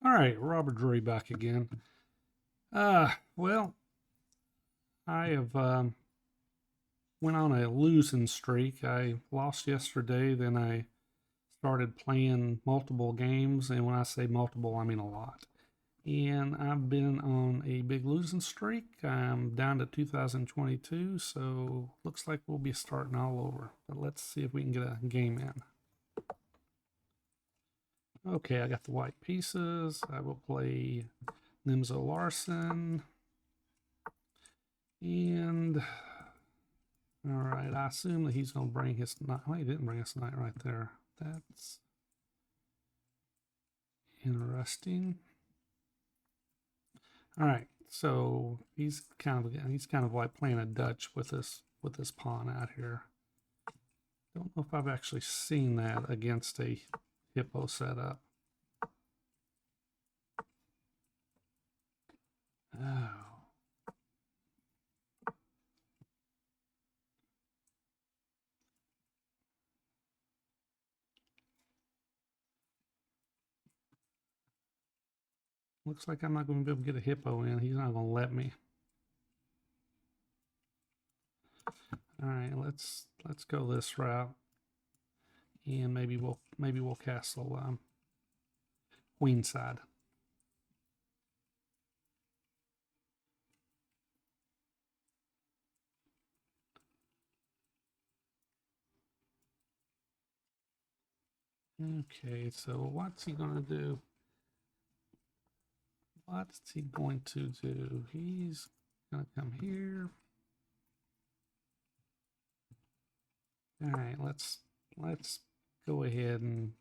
All right, Robert Drury back again. Well, I have went on a losing streak. I lost yesterday, then I started playing multiple games, and when I say multiple, I mean a lot. And I've been on a big losing streak. I'm down to 2022, so looks like we'll be starting all over. But let's see if we can get a game in. Okay, I got the white pieces. I will play Nimzo Larson. And all right, I assume that he's going to bring his knight. Oh, he didn't bring his knight right there. That's interesting. All right, so he's kind of like playing a Dutch with this pawn out here. Don't know if I've actually seen that against a Hippo setup. Oh. Looks like I'm not going to be able to get a Hippo in. He's not going to let me. All right, let's go this route, and maybe we'll castle queenside. Okay, so what's he gonna do? What's he going to do? He's gonna come here. All right, let's go ahead and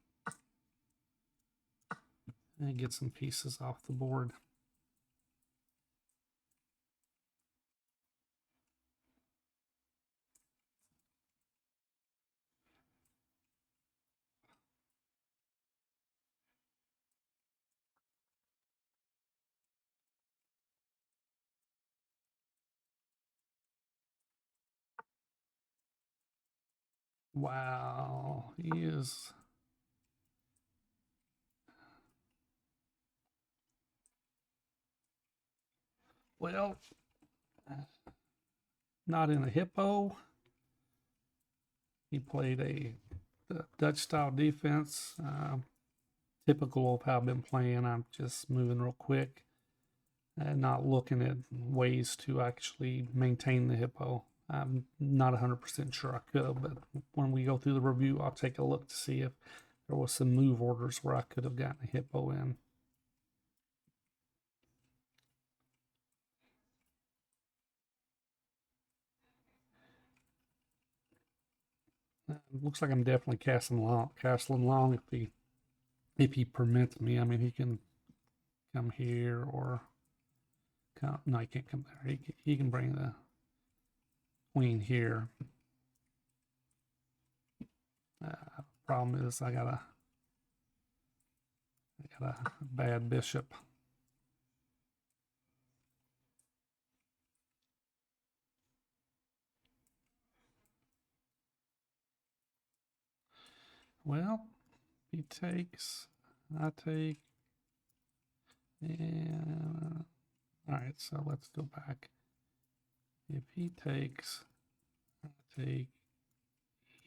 get some pieces off the board. Wow, he is. Well, not in a Hippo. He played a Dutch style defense. Typical of how I've been playing. I'm just moving real quick and not looking at ways to actually maintain the Hippo. I'm not 100% sure I could have, but when we go through the review, I'll take a look to see if there was some move orders where I could have gotten a Hippo in. Looks like I'm definitely castling long if he permits me. I mean, he can come here or come. No, he can't come there. He can bring the queen here. Problem is I got a bad bishop. Well, he takes, I take, and all right, so let's go back. If he takes, I take,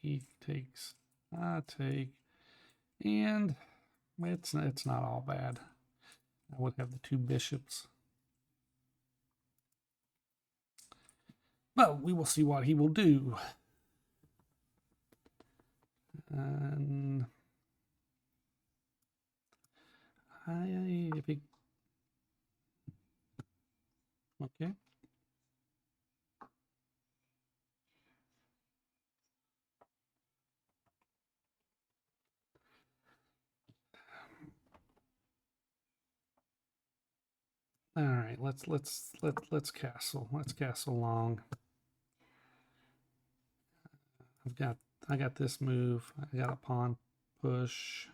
he takes, I take, and it's not all bad. I would have the two bishops. But we will see what he will do. And if he, okay. All right, let's castle. Let's castle long. I got this move. I got a pawn push.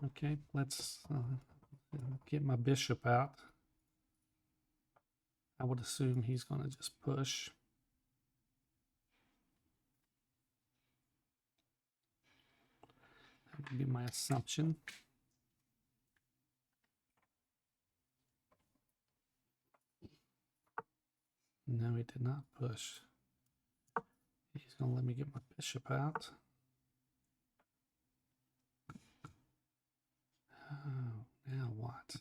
Okay, let's Get my bishop out. I would assume he's going to just push. That would be my assumption. No, he did not push. He's going to let me get my bishop out. Oh, now what?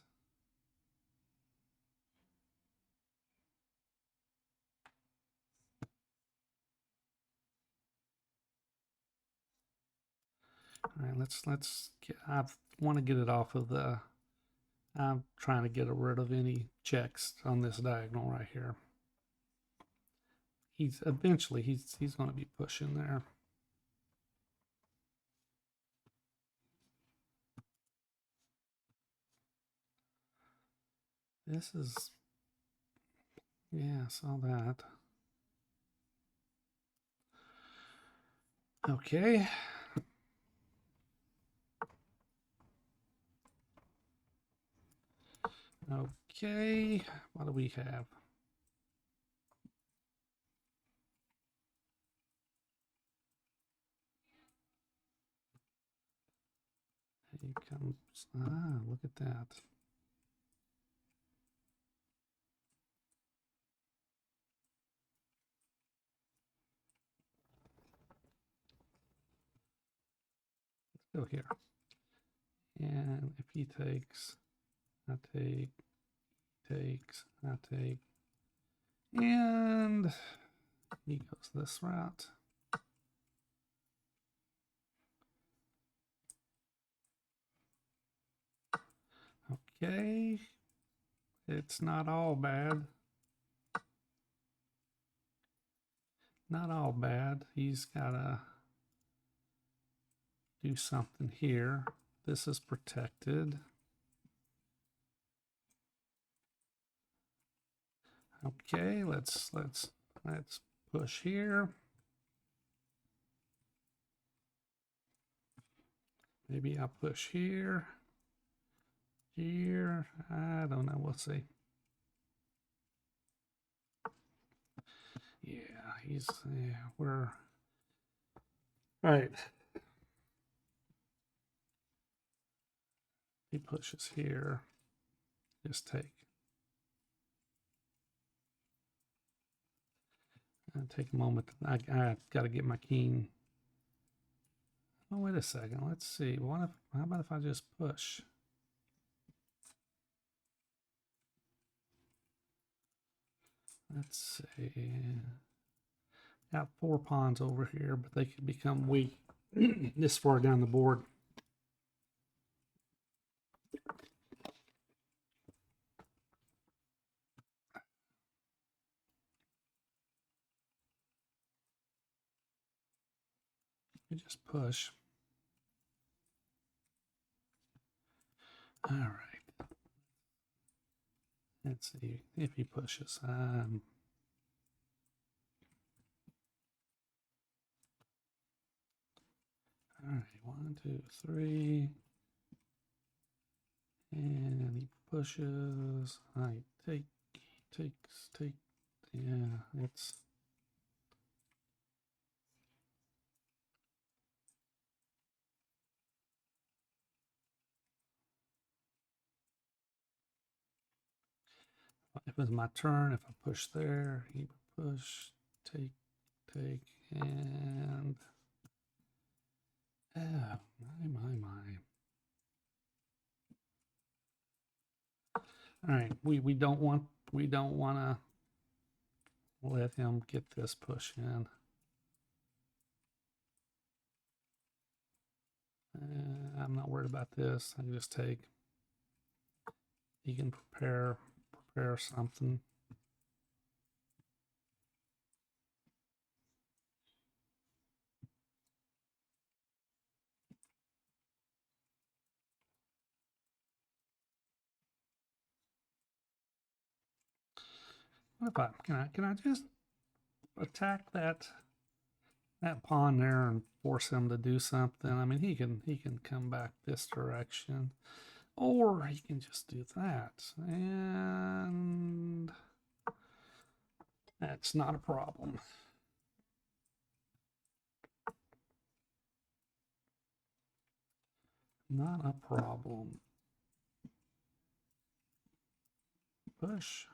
All right, let's get, I want to get it off of the, I'm trying to get rid of any checks on this diagonal right here. He's eventually he's going to be pushing there. This is, yeah, I saw that. Okay. Okay, what do we have? He comes, look at that. Let's go here. And if he takes, I take, takes, I take, and he goes this route. Okay, it's not all bad. Not all bad. He's got to do something here. This is protected. Okay, let's push here. Maybe I'll push here. Here, I don't know. We'll see. Yeah, we're all right. He pushes here. Just take. Take a moment. I got to get my king. Oh, wait a second. Let's see. How about if I just push? Let's see. Got 4 pawns over here, but they could become weak this far down the board. You just push. All right. Let's see if he pushes. All right, 1, 2, 3. And he pushes. I take, takes, take. Yeah, it's. If it was my turn, if I push there, he would push, take, and. Oh, my. All right, we don't want to let him get this push in. I'm not worried about this. I can just take. He can prepare something. What if can I just attack that pawn there and force him to do something? I mean, he can come back this direction. Or he can just do that. And that's not a problem. Not a problem. Push.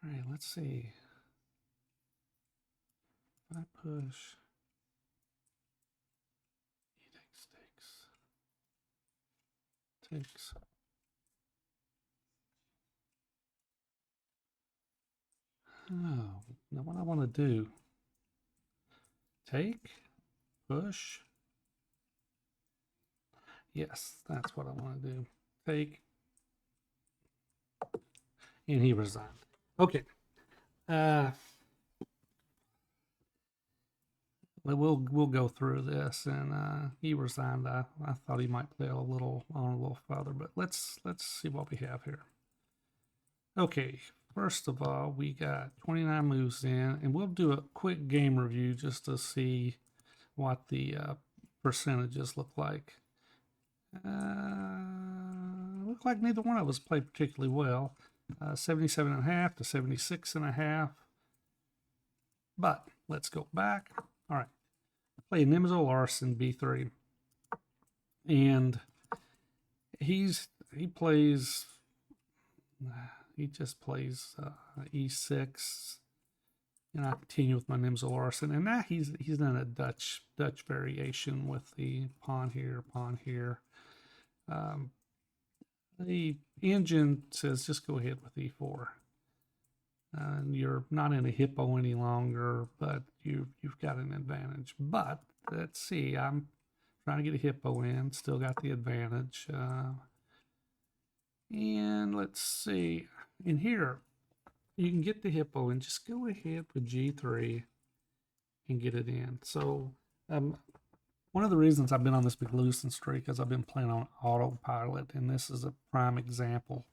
All right, let's see. If I push, he takes. Oh, now what I want to do, take, push. Yes, that's what I want to do. Take. And he resigned. Okay. We'll go through this, and he resigned. I thought he might play on a little further, but let's see what we have here. Okay, first of all, we got 29 moves in, and we'll do a quick game review just to see what the percentages look like. Look like neither one of us played particularly well. 77.5 to 76.5. But let's go back. All right. Play Nimzo Larson B3. And he just plays E6. And I continue with my Nimzo Larson. And now he's done a Dutch variation with the pawn here. The engine says just go ahead with E4. You're not in a hippo any longer, but you've got an advantage. But let's see, I'm trying to get a hippo in, still got the advantage. And let's see, in here, you can get the hippo and just go ahead with G3 and get it in. So one of the reasons I've been on this big losing streak is I've been playing on autopilot, and this is a prime example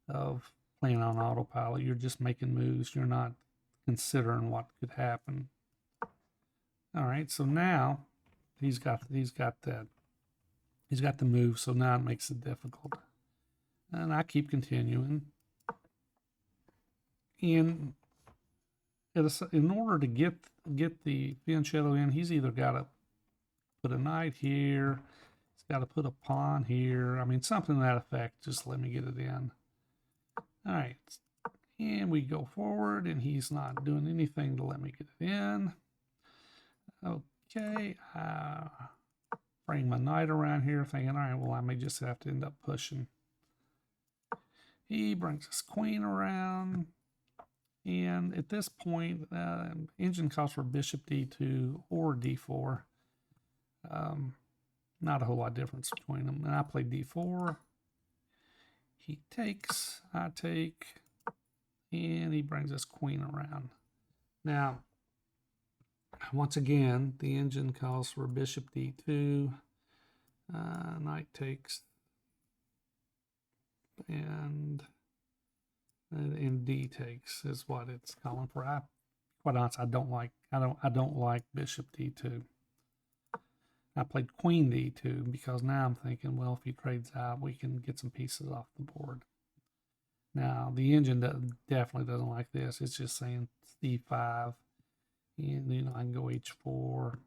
of playing on autopilot. You're just making moves. You're not considering what could happen. All right, so now he's got the move, so now it makes it difficult. And I keep continuing. And in order to get the fianchetto in, he's either got to put a knight here, he's got to put a pawn here. I mean, something to that effect. Just let me get it in. All right, and we go forward, and he's not doing anything to let me get it in. Okay, bring my knight around here, thinking, all right, well, I may just have to end up pushing. He brings his queen around, and at this point, engine calls for bishop d2 or d4. Not a whole lot of difference between them. And I play d4. He takes, I take, and he brings his queen around. Now, once again, the engine calls for bishop d2, knight takes, and d takes is what it's calling for. Quite honestly, I don't like bishop d2. I played queen d2 because now I'm thinking, well, if he trades out, we can get some pieces off the board. Now, the engine definitely doesn't like this. It's just saying d5, and I can go h4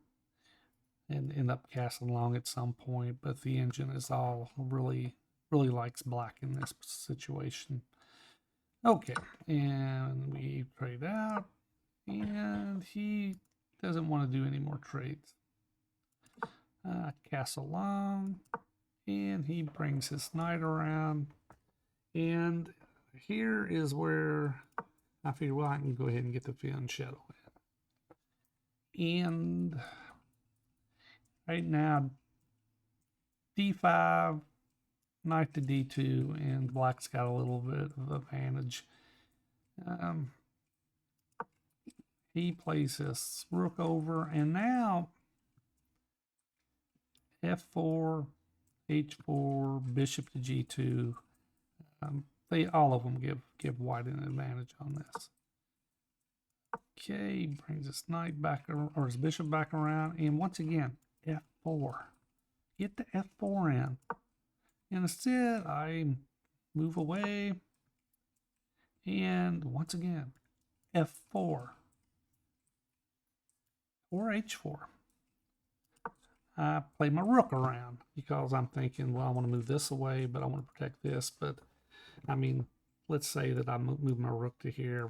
and end up castling long at some point. But the engine is all really likes black in this situation. Okay, and we trade out, and he doesn't want to do any more trades. Castle long, and he brings his knight around, and here is where I figure, well, I can go ahead and get the fianchetto in. And right now, d5, knight to d2, and black's got a little bit of advantage. He plays his rook over, and now f4, h4, bishop to g2. All of them give white an advantage on this. Okay, brings his knight back, or his bishop back around, and once again, F4. Get the F4 in. And instead, I move away. And once again, F4 or H4. I play my rook around because I'm thinking, well, I want to move this away, but I want to protect this. But, I mean, let's say that I move my rook to here.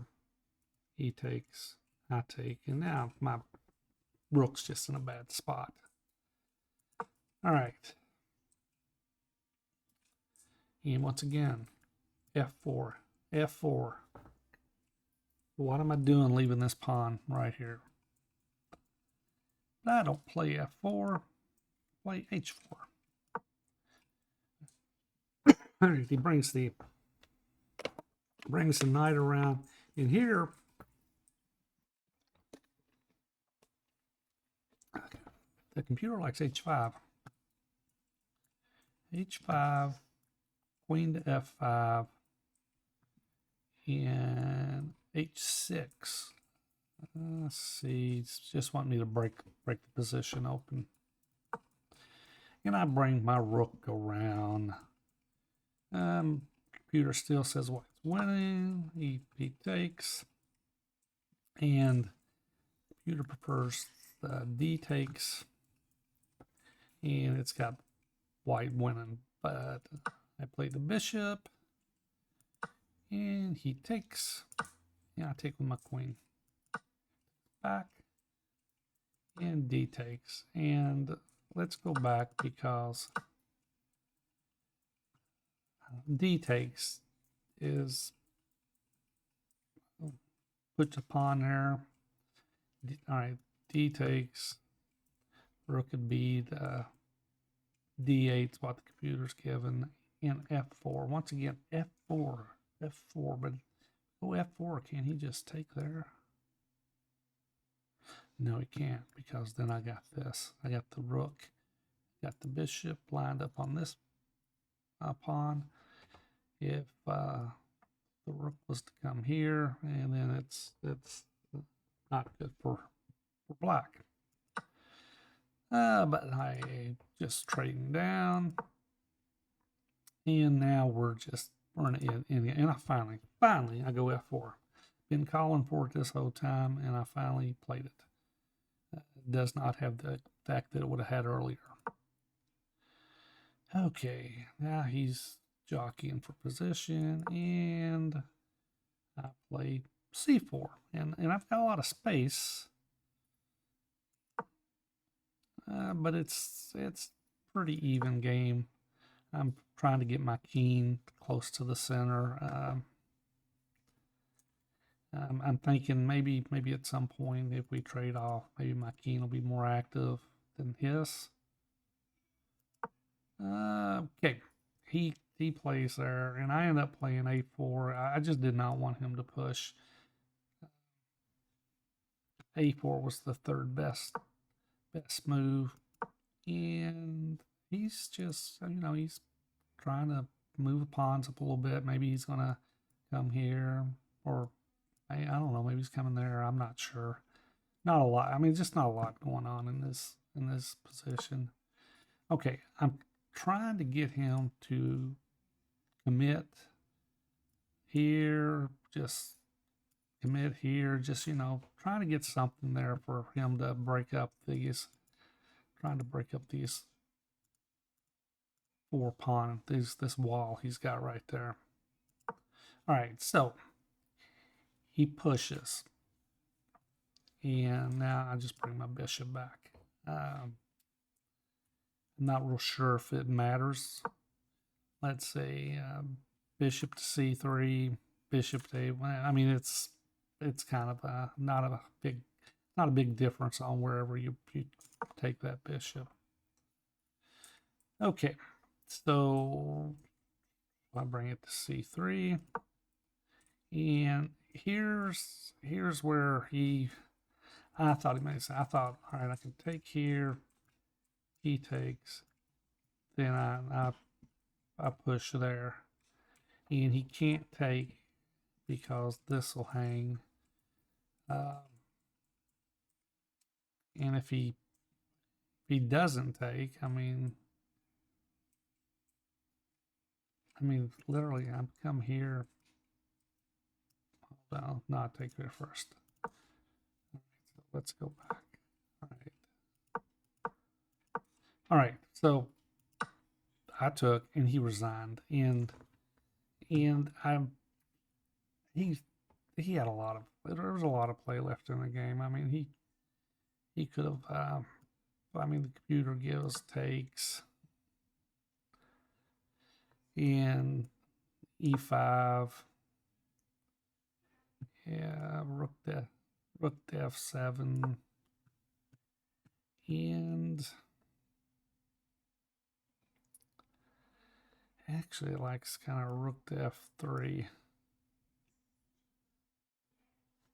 He takes, I take, and now my rook's just in a bad spot. All right. And once again, F4, F4. What am I doing leaving this pawn right here? But I don't play F4, play H4. All right, he brings the knight around. And here, the computer likes H5. H5, queen to F5, and H6. Let's see, it's just want me to break the position open. And I bring my rook around. Computer still says white's winning. He takes. And computer prefers the D takes. And it's got white winning. But I play the bishop. And he takes. And I take with my queen. Back. And D takes. And let's go back because D takes is puts a pawn there. All right, D takes. Rook would be the D8 is what the computer's given. And F4. Once again, F4. F4. But F4, can he just take there? No, he can't, because then I got this. I got the rook. Got the bishop lined up on this pawn. If the rook was to come here, and then it's not good for black. But I just trading down, and now we're and I finally I go F4. Been calling for it this whole time, and I finally played it. It does not have the effect that it would have had earlier. Okay, now he's jockeying for position, and I play C4, and I've got a lot of space, but it's pretty even game. I'm trying to get my king close to the center. I'm thinking maybe at some point if we trade off, maybe my king will be more active than his. Okay, he plays there, and I end up playing A4. I just did not want him to push. A4 was the third best move, and he's just, he's trying to move the pawns up a little bit. Maybe he's gonna come here, or I don't know, maybe he's coming there. I'm not sure. Not a lot. I mean, just not a lot going on in this position. Okay, I'm trying to get him to commit here, just commit here, just, trying to get something there for him to break up these, trying to break up these 4 pawn, this wall he's got right there. All right, so he pushes, and now I just bring my bishop back. I'm not real sure if it matters. Let's say bishop to c3, bishop to a1. I mean, it's kind of not a big difference on wherever you take that bishop. Okay, so I bring it to c3, and here's where I thought he made sense. I thought, all right, I can take here. He takes. Then I push there, and he can't take because this will hang. And if he he doesn't take, I mean, literally, I've come here. Hold on, not take it first. All right, so let's go back. All right. All right, so I took, and he resigned, and he had a lot of, there was a lot of play left in the game. I mean, he could have. I mean, the computer gives, takes, and e5. Yeah, rook to f7, and actually it likes kind of rook to f3.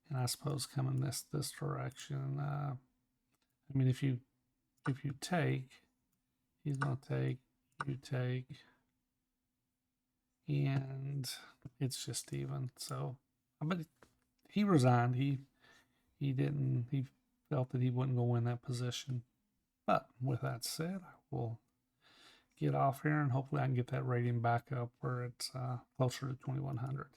And I suppose coming this direction. I mean, if you take, he's gonna take, you take, and it's just even. So, but he resigned. He didn't. He felt that he wasn't going to win that position. But with that said, I will get off here, and hopefully I can get that rating back up where it's closer to 2100.